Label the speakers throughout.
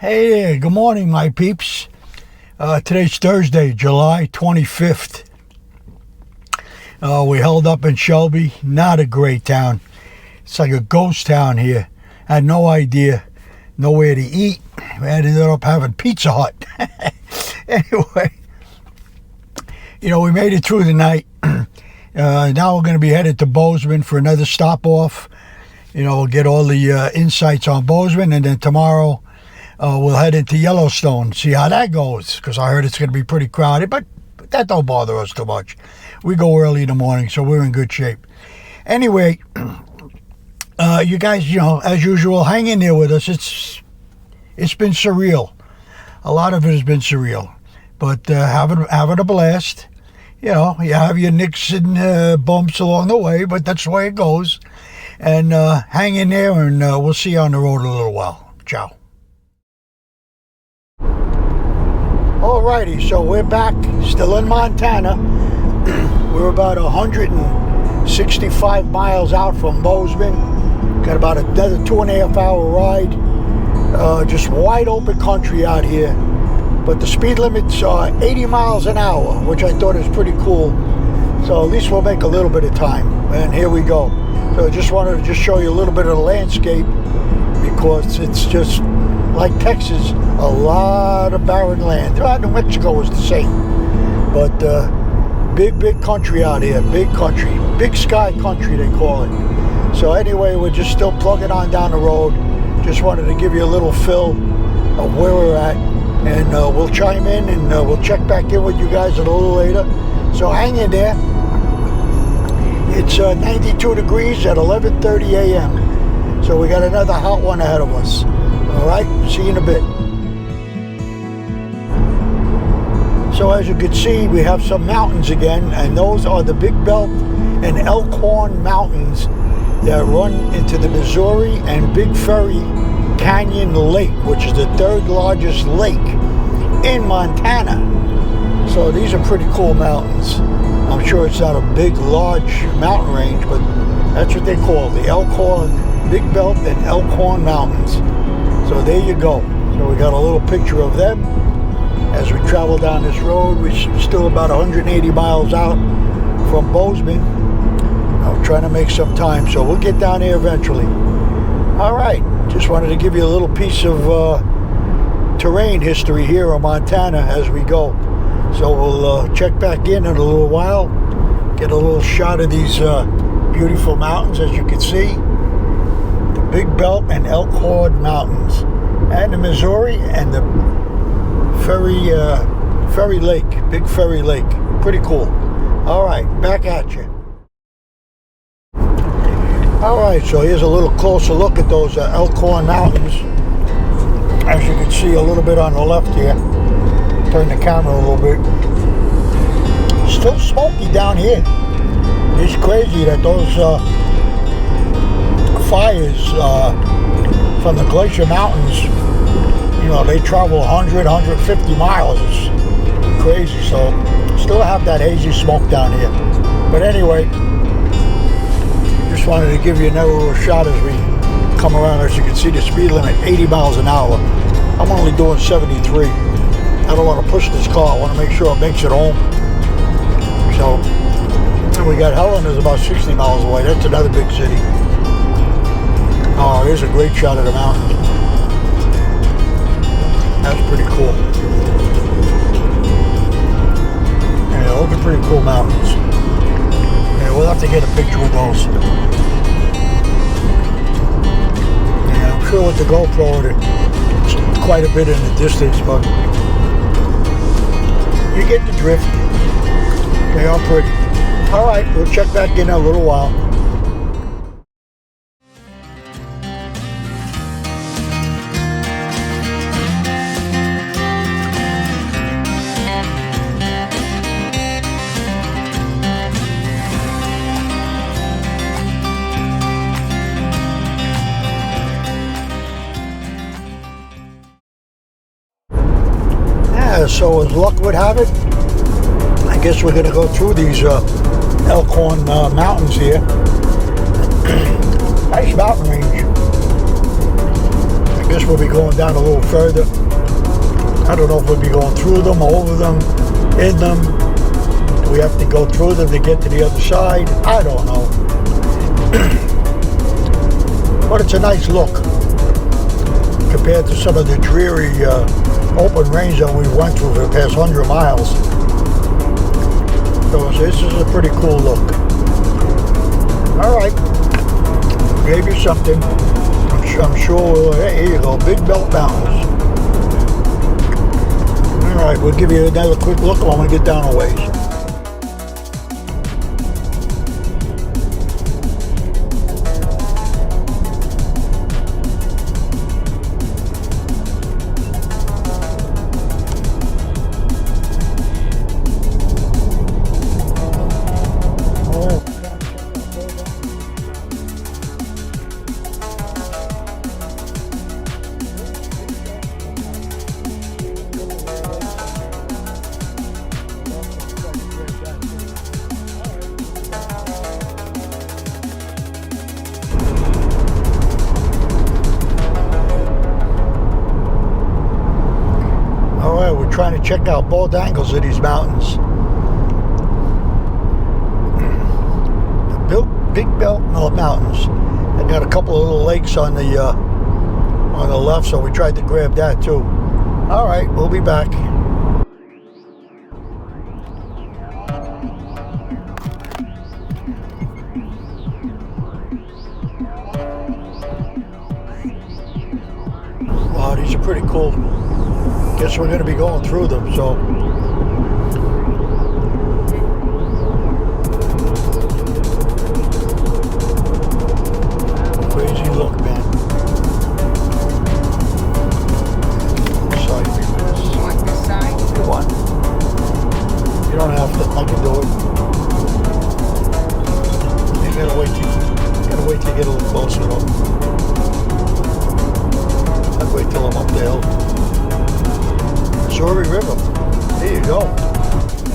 Speaker 1: Hey there, good morning, my peeps. Today's Thursday, July 25th. We held up in Shelby. Not a great town. It's like a ghost town here. Had no idea, nowhere to eat. We ended up having Pizza Hut. Anyway, we made it through the night. Now we're going to be headed to Bozeman for another stop off. We'll get all the insights on Bozeman, and then tomorrow we'll head into Yellowstone, see how that goes, because I heard it's going to be pretty crowded, but that don't bother us too much. We go early in the morning, so we're in good shape. Anyway, you guys, as usual, hang in there with us. It's been surreal. A lot of it has been surreal, but having a blast. You have your nicks and bumps along the way, but that's the way it goes. And hang in there, and we'll see you on the road in a little while. Ciao. Alrighty, so we're back, still in Montana. We're about 165 miles out from Bozeman. Got about another 2.5 hour ride. Just wide open country out here. But the speed limit's 80 miles an hour, which I thought is pretty cool. So at least we'll make a little bit of time. And here we go. So I just wanted to show you a little bit of the landscape, because it's just like Texas, a lot of barren land. New Mexico was the same. But big country out here, big country. Big sky country, they call it. So anyway, we're just still plugging on down the road. Just wanted to give you a little fill of where we're at. And we'll chime in, and we'll check back in with you guys a little later. So hang in there. It's 92 degrees at 11:30 a.m. So we got another hot one ahead of us. All right, see you in a bit. So as you can see, we have some mountains again, and those are the Big Belt and Elkhorn Mountains that run into the Missouri and Big Ferry Canyon Lake, which is the third largest lake in Montana. So these are pretty cool mountains. I'm sure it's not a big, large mountain range, but that's what they call it, the Elkhorn, Big Belt and Elkhorn Mountains. So there you go. So we got a little picture of them as we travel down this road. We're still about 180 miles out from Bozeman. I'm trying to make some time, so we'll get down there eventually. All right, just wanted to give you a little piece of terrain history here in Montana as we go. So we'll check back in a little while, get a little shot of these beautiful mountains, as you can see. The Big Belt and Elkhorn Mountains, and the Missouri and the Ferry Lake, Big Ferry Lake. Pretty cool. All right, back at you. All right, so here's a little closer look at those Elkhorn Mountains. As you can see a little bit on the left here. Turn the camera a little bit. Still smoky down here. It's crazy that those fires from the Glacier Mountains, they travel 100, 150 miles. It's crazy. So still have that hazy smoke down here. But anyway, just wanted to give you another little shot as we come around. As you can see, the speed limit 80 miles an hour. I'm only doing 73. I don't want to push this car. I want to make sure it makes it home. So we got Helen is about 60 miles away. That's another big city. Oh, here's a great shot of the mountains. That's pretty cool. Yeah, those are pretty cool mountains. Yeah, we'll have to get a picture of those. Yeah, I'm sure with the GoPro it's quite a bit in the distance, but you get the drift. They are pretty. All right, we'll check back in a little while. So as luck would have it, I guess we're going to go through these Elkhorn mountains here. Nice mountain range. Guess we'll be going down a little further. I don't know if we'll be going through them, over them, in them. Do we have to go through them to get to the other side? I don't know. But it's a nice look compared to some of the dreary open range that we went through for the past 100 miles. So this is a pretty cool look. All right, gave you something. I'm sure. Hey, here you go, Big Belt Mountains. All right, we'll give you another quick look when we get down a ways. We're trying to check out both angles of these mountains. The Big Belt Mountains. They got a couple of little lakes on the left, so we tried to grab that too. All right, we'll be back. Wow, these are pretty cool. Guess we're going to be going through them, so. Crazy look, man. Side views.
Speaker 2: You want this side?
Speaker 1: Come on. You don't have to. I can do it. You gotta wait till you get a little closer, though. I'd wait till I'm up the hill. Missouri River. There you go.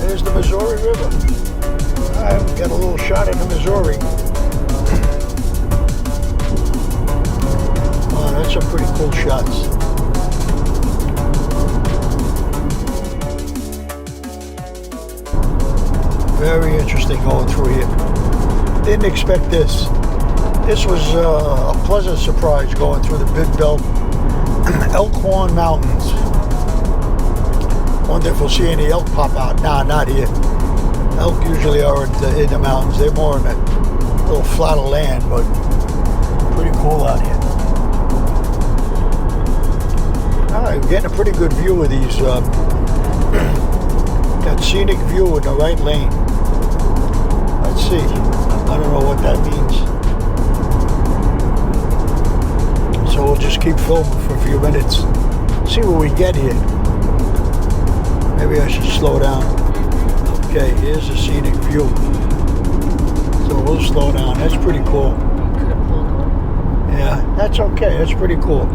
Speaker 1: There's the Missouri River. All right, we got a little shot of the Missouri. Oh, that's some pretty cool shots. Very interesting going through here. Didn't expect this. This was a pleasant surprise going through the Big Belt Elkhorn Mountains. Wonder if we'll see any elk pop out. Nah, not here. Elk usually are in the mountains. They're more in a little flat of land, but pretty cool out here. All right, we're getting a pretty good view of these. Got scenic view in the right lane. Let's see. I don't know what that means. So we'll just keep filming for a few minutes. See what we get here. Maybe I should slow down. Okay, here's a scenic view. So we'll slow down. That's pretty cool.
Speaker 2: Could have pulled over.
Speaker 1: Yeah, that's okay. That's pretty cool.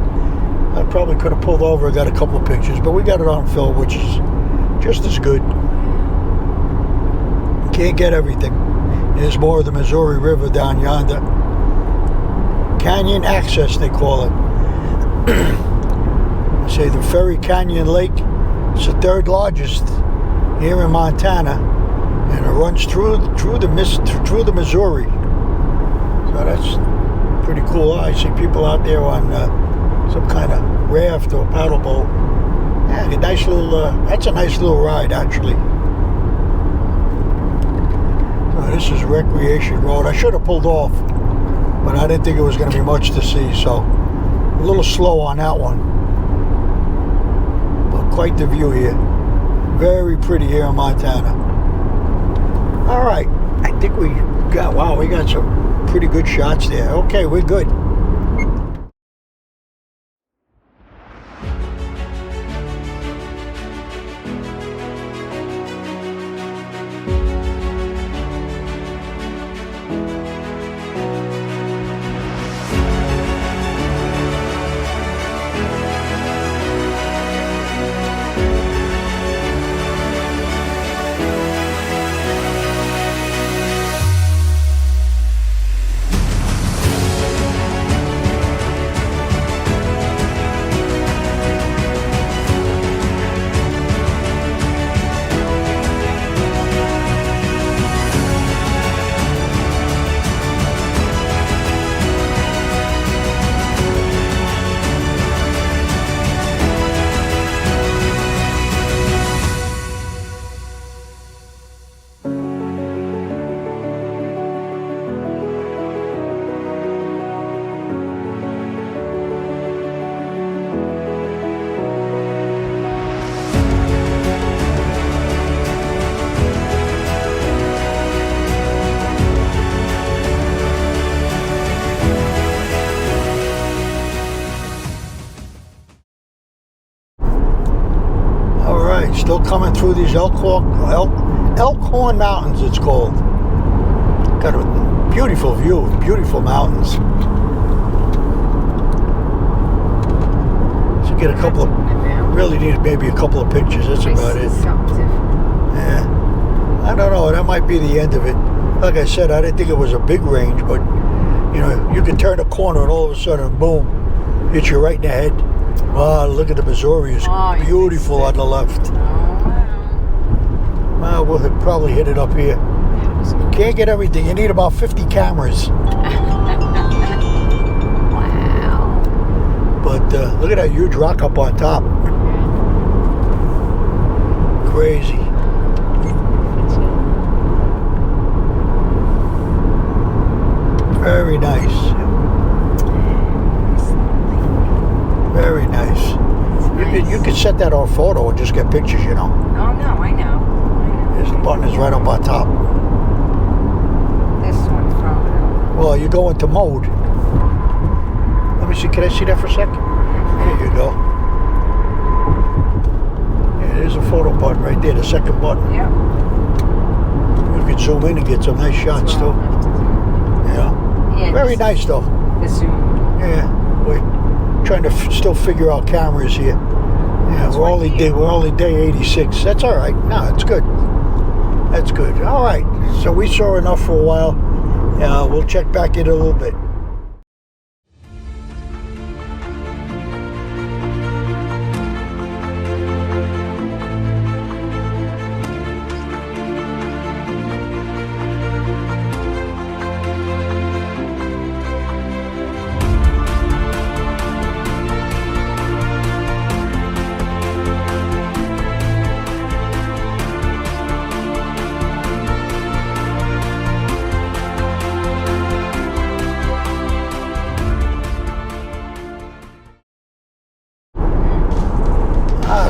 Speaker 1: I probably could have pulled over and got a couple of pictures, but we got it on film, which is just as good. Can't get everything. There's more of the Missouri River down yonder. Canyon access, they call it. Say the Ferry Canyon Lake. It's the third largest here in Montana, and it runs through the Missouri. So that's pretty cool. I see people out there on some kind of raft or paddle boat. Yeah, a nice little. That's a nice little ride, actually. So this is Recreation Road. I should have pulled off, but I didn't think it was going to be much to see. So a little slow on that one. Quite the view here. Very pretty here in Montana. All right, I think we got some pretty good shots there. Okay, we're good. Mountains, Elkhorn Mountains it's called. Got a beautiful view, beautiful mountains. So get a couple of, really need maybe a couple of pictures, that's about it. Yeah. I don't know, that might be the end of it. Like I said, I didn't think it was a big range, but you know, you can turn a corner and all of a sudden, boom, hit you right in the head. Wow, look at the Missouri. It's beautiful on the left. Well, we'll probably hit it up here. Can't get everything. You need about 50 cameras.
Speaker 2: Wow.
Speaker 1: But look at that huge rock up on top. Crazy. Very nice. Very nice. You could set that on photo and just get pictures, you know.
Speaker 2: Oh, no, I know.
Speaker 1: This button is right up on top.
Speaker 2: This one's probably.
Speaker 1: Well, you go into mode. Let me see. Can I see that for a second? There you go. Yeah, there's a photo button right there, the second button.
Speaker 2: Yep.
Speaker 1: You can zoom in and get some nice shots, too. Yeah. Very nice, though.
Speaker 2: The zoom.
Speaker 1: Yeah. We're trying to still figure out cameras here. Yeah, we're only day 86. That's all right. No, it's good. That's good. All right. So we saw enough for a while. We'll check back in a little bit.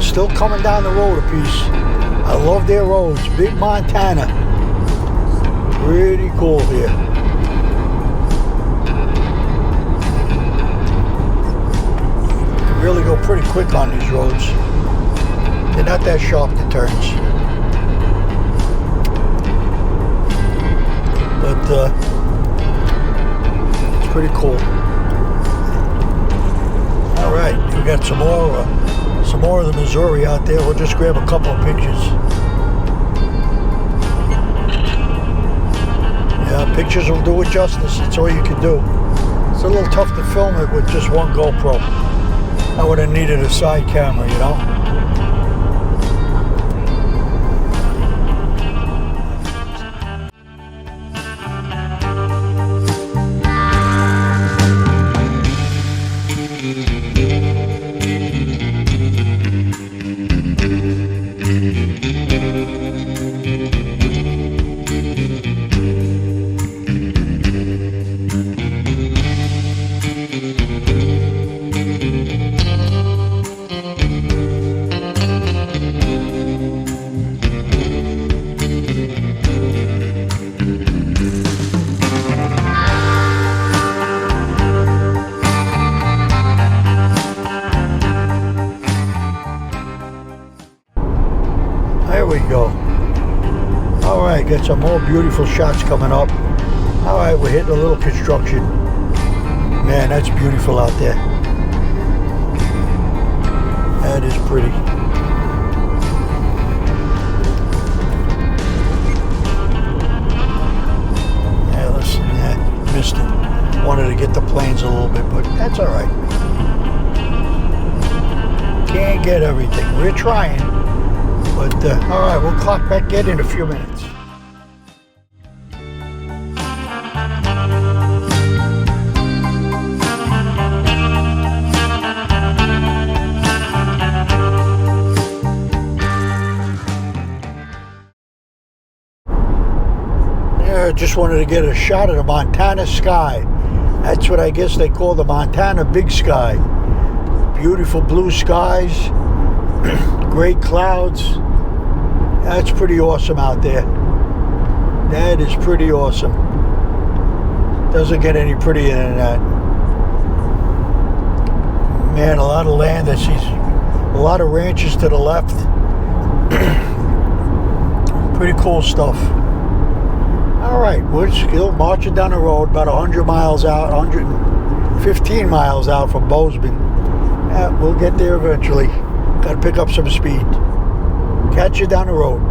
Speaker 1: Still coming down the road a piece. I love their roads. Big Montana. Pretty cool here. You can really go pretty quick on these roads. They're not that sharp, the turns. But it's pretty cool. All right, we got some more of the Missouri out there. We'll just grab a couple of pictures. Yeah, pictures will do it justice. That's all you can do. It's a little tough to film it with just one GoPro. I would have needed a side camera, you know? There we go. All right, got some more beautiful shots coming up. All right, we're hitting a little construction. Man, that's beautiful out there. That is pretty. Yeah, listen, missed it. Wanted to get the planes a little bit, but that's all right. Can't get everything. We're trying. But, all right, we'll clock back in a few minutes. Yeah, just wanted to get a shot of the Montana sky. That's what I guess they call the Montana Big Sky. Beautiful blue skies, great clouds. That's pretty awesome out there. That is pretty awesome. Doesn't get any prettier than that. Man, a lot of land. I see a lot of ranches to the left. Pretty cool stuff. All right, we're still marching down the road about 100 miles out, 115 miles out from Bozeman. We'll get there eventually. Got to pick up some speed. Catch you down the road.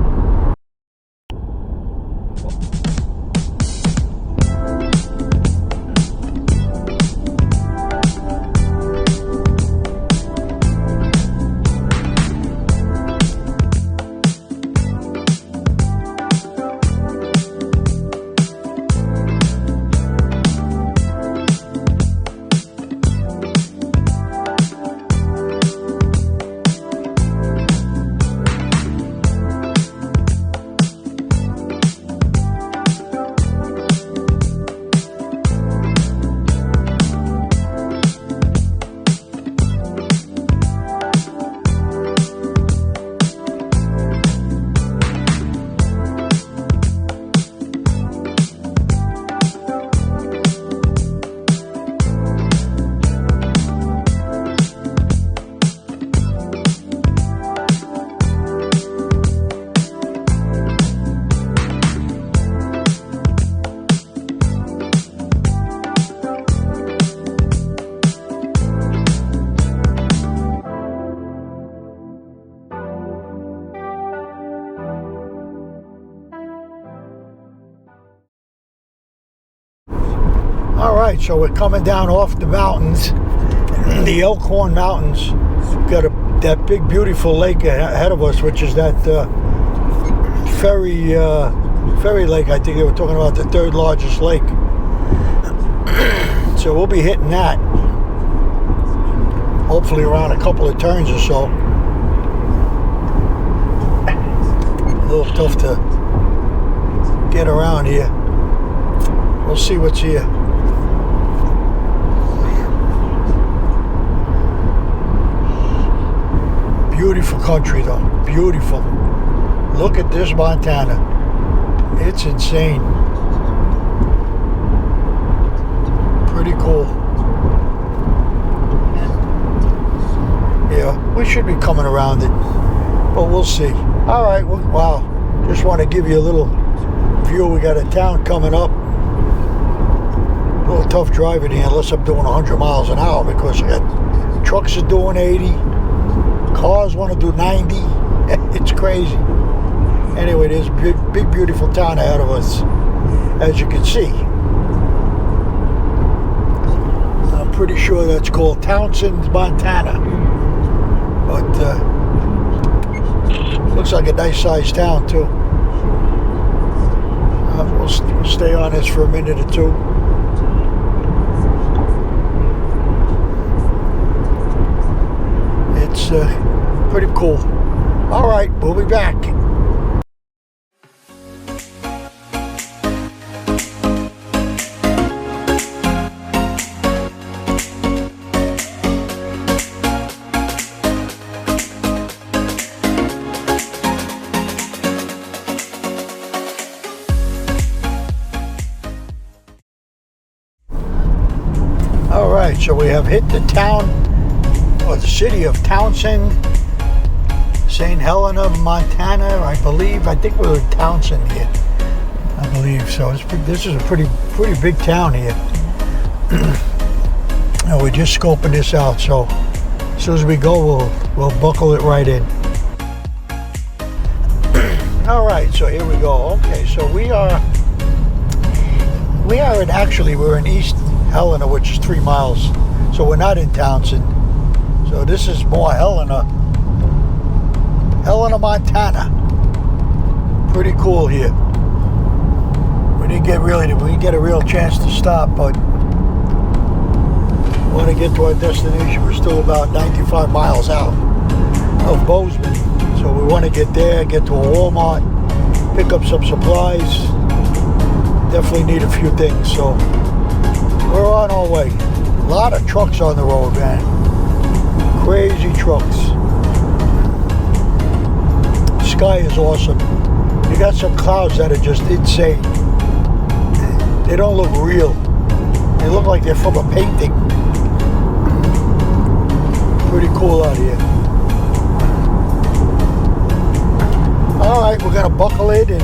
Speaker 1: All right, so we're coming down off the mountains, the Elkhorn Mountains. We've got that big, beautiful lake ahead of us, which is that ferry lake. I think they were talking about the third largest lake. So we'll be hitting that, hopefully around a couple of turns or so. A little tough to get around here. We'll see what's here. Beautiful country though, beautiful. Look at this Montana. It's insane. Pretty cool. Yeah, we should be coming around it, but we'll see. All right, well, wow. Just want to give you a little view. We got a town coming up. A little tough driving here unless I'm doing 100 miles an hour because I got trucks are doing 80. Cars want to do 90. It's crazy. Anyway, there's a big, beautiful town ahead of us, as you can see. I'm pretty sure that's called Townsend, Montana. But looks like a nice-sized town, too. We'll stay on this for a minute or two. It's pretty cool. All right, we'll be back. All right, so we have hit the town, or the city of Townsend, St. Helena, Montana, I believe. I think we're in Townsend here. I believe so. This is a pretty big town here. And we're just scoping this out, so as soon as we go, we'll buckle it right in. All right, so here we go. Okay, so we're in East Helena, which is 3 miles. So we're not in Townsend. So this is more Helena, Montana. Pretty cool here. We didn't get a real chance to stop, but we want to get to our destination. We're still about 95 miles out of Bozeman. So we want to get there, get to a Walmart, pick up some supplies. Definitely need a few things, so we're on our way. A lot of trucks on the road, man. Crazy trucks. Sky is awesome. You got some clouds that are just insane. They don't look real. They look like they're from a painting. Pretty cool out here. All right, we're gonna buckle in and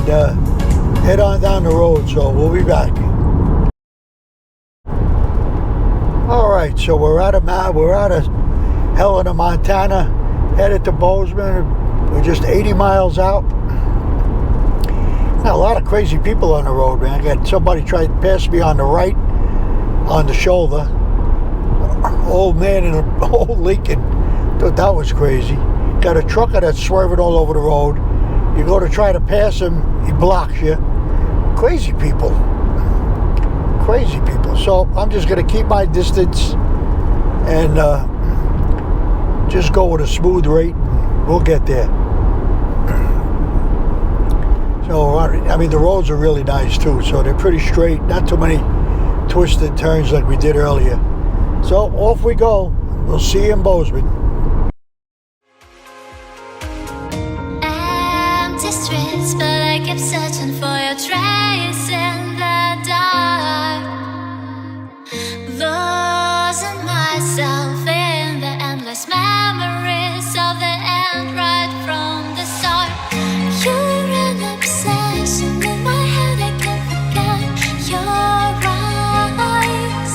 Speaker 1: head on down the road. So we'll be back. All right, so we're out of Helena, Montana, headed to Bozeman. We're just 80 miles out. Got a lot of crazy people on the road, man. I got somebody tried to pass me on the right, on the shoulder. Old man in an old Lincoln. Thought that was crazy. Got a trucker that's swerving all over the road. You go to try to pass him, he blocks you. Crazy people. Crazy people. So I'm just going to keep my distance and just go with a smooth rate. We'll get there. So, I mean, the roads are really nice too. So they're pretty straight. Not too many twisted turns like we did earlier. So off we go. We'll see you in Bozeman.
Speaker 3: Empty streets, but I kept searching for your trace in the dark. Losing myself in the endless memories of the end right from the start. You're an obsession in my head, I can't forget your eyes.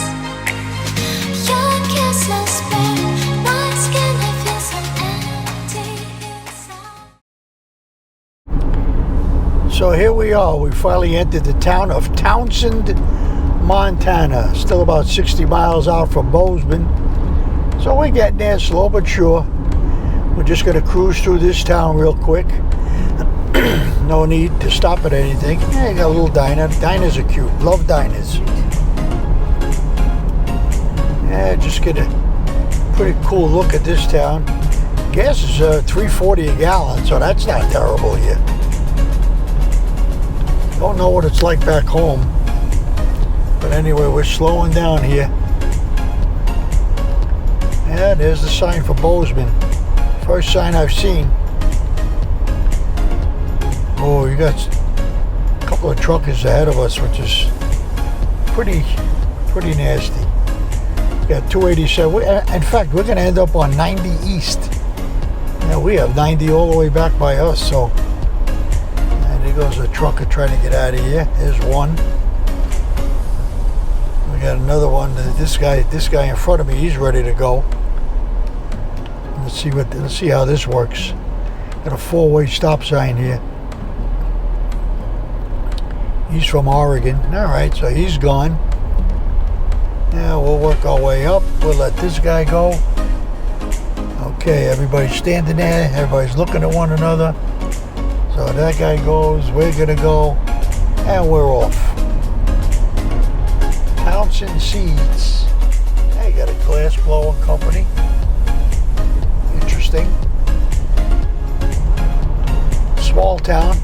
Speaker 3: Your kisses burn my skin, I feel so empty inside.
Speaker 1: So here we are. We finally entered the town of Townsend, Montana. Still about 60 miles out from Bozeman. So we're getting there slow but sure. We're just going to cruise through this town real quick. No need to stop at anything. Yeah, you got a little diner. Diners are cute. Love diners. Yeah, just get a pretty cool look at this town. Gas is $3.40 a gallon, so that's not terrible here. Don't know what it's like back home. But anyway, we're slowing down here. Yeah, there's the sign for Bozeman. First sign I've seen. Oh, you got a couple of truckers ahead of us, which is pretty nasty. We got 287. In fact, we're going to end up on 90 East. Yeah, we have 90 all the way back by us, so. And there goes a trucker trying to get out of here. There's one. We got another one. This guy in front of me, he's ready to go. Let's see how this works. Got a four-way stop sign here. He's from Oregon. All right, so he's gone. Yeah, we'll work our way up. We'll let this guy go. Okay, everybody's standing there. Everybody's looking at one another. So that guy goes. We're gonna go, and we're off. Townsend Seeds. Hey, got a glass blowing company. Interesting. Small town.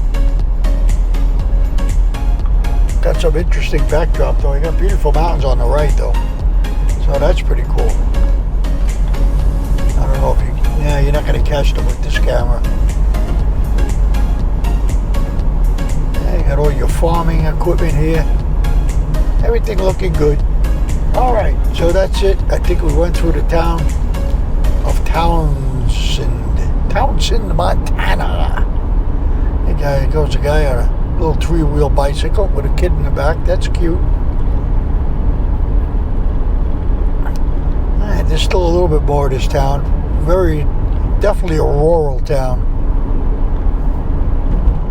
Speaker 1: Got some interesting backdrop though. You got beautiful mountains on the right though. So that's pretty cool. I don't know if you're not going to catch them with this camera. Yeah, you got all your farming equipment here. Everything looking good. All right, so that's it. I think we went through the town of Townsend, Montana. There goes a guy on a little three-wheel bicycle with a kid in the back. That's cute. And there's still a little bit more of this town. Definitely a rural town.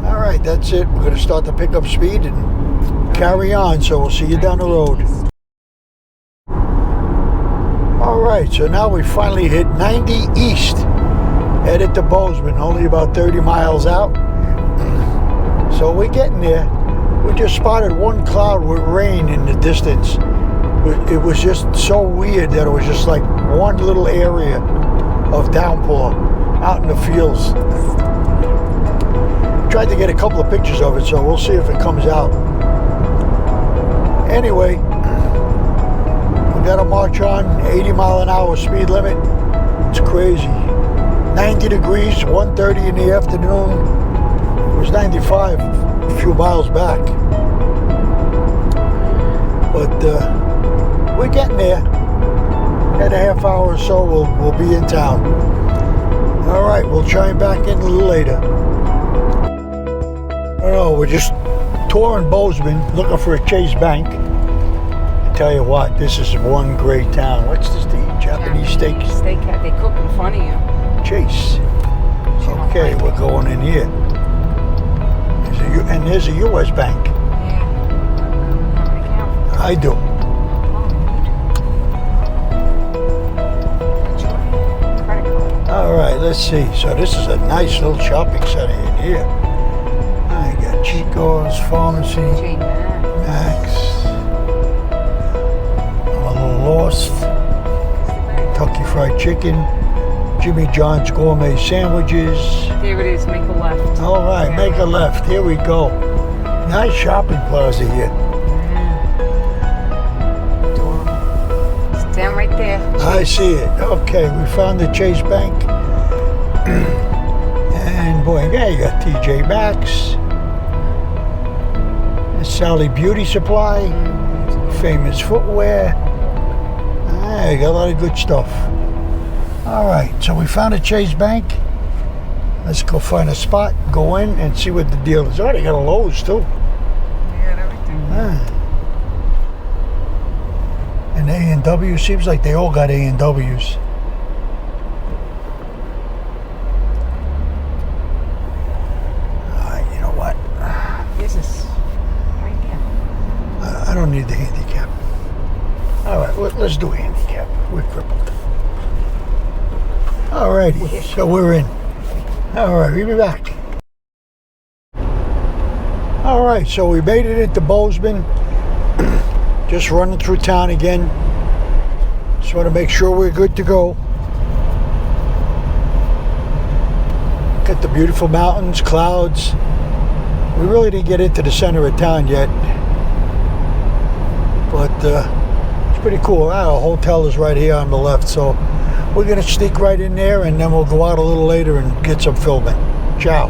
Speaker 1: All right, that's it. We're going to start to pick up speed and carry on. So we'll see you down the road. All right, so now we finally hit 90 East. Headed to Bozeman, only about 30 miles out. So we're getting there. We just spotted one cloud with rain in the distance. It was just so weird that it was just like one little area of downpour out in the fields. Tried to get a couple of pictures of it, so we'll see if it comes out. Anyway, we got to march on. 80 mile an hour speed limit. It's crazy. 90 degrees, 1:30 in the afternoon. It was 95 a few miles back. But we're getting there. In a half hour or so, we'll be in town. All right, we'll chime back in a little later. don't know, we're just touring Bozeman, looking for a Chase Bank. I tell you what, this is one great town. What's this, the Japanese steak?
Speaker 2: Steak they cook in front of you.
Speaker 1: Chase. Okay, we're going in here. And there's a U.S. Bank.
Speaker 2: Yeah. Have an account.
Speaker 1: I do.
Speaker 2: Credit card.
Speaker 1: All right, let's see. So this is a nice little shopping center in here. I got Chico's Pharmacy,
Speaker 2: J Max.
Speaker 1: Max. I'm a little lost. Kentucky Fried Chicken, Jimmy John's Gourmet Sandwiches.
Speaker 2: There it is. Make a left.
Speaker 1: All right, make a left. Here we go. Nice shopping plaza here.
Speaker 2: It's down right there.
Speaker 1: I see it. Okay, we found the Chase Bank. And boy, yeah, you got TJ Maxx. Sally Beauty Supply. Famous Footwear. Ah, you got a lot of good stuff. All right, so we found a Chase Bank. Let's go find a spot, go in, and see what the deal is. Oh, they got a Lowe's too.
Speaker 2: You got everything.
Speaker 1: Ah. And A&W, seems like they all got A&Ws. You know what?
Speaker 2: This is right here.
Speaker 1: I don't need the handicap. All right, let's do a handicap. We're crippled. All righty, so we're in. All right, we'll be back. All right, so we made it into Bozeman. Just running through town again. Just want to make sure we're good to go. Got the beautiful mountains, clouds. We really didn't get into the center of town yet. But it's pretty cool. Our hotel is right here on the left, so we're going to sneak right in there and then we'll go out a little later and get some filming. Ciao.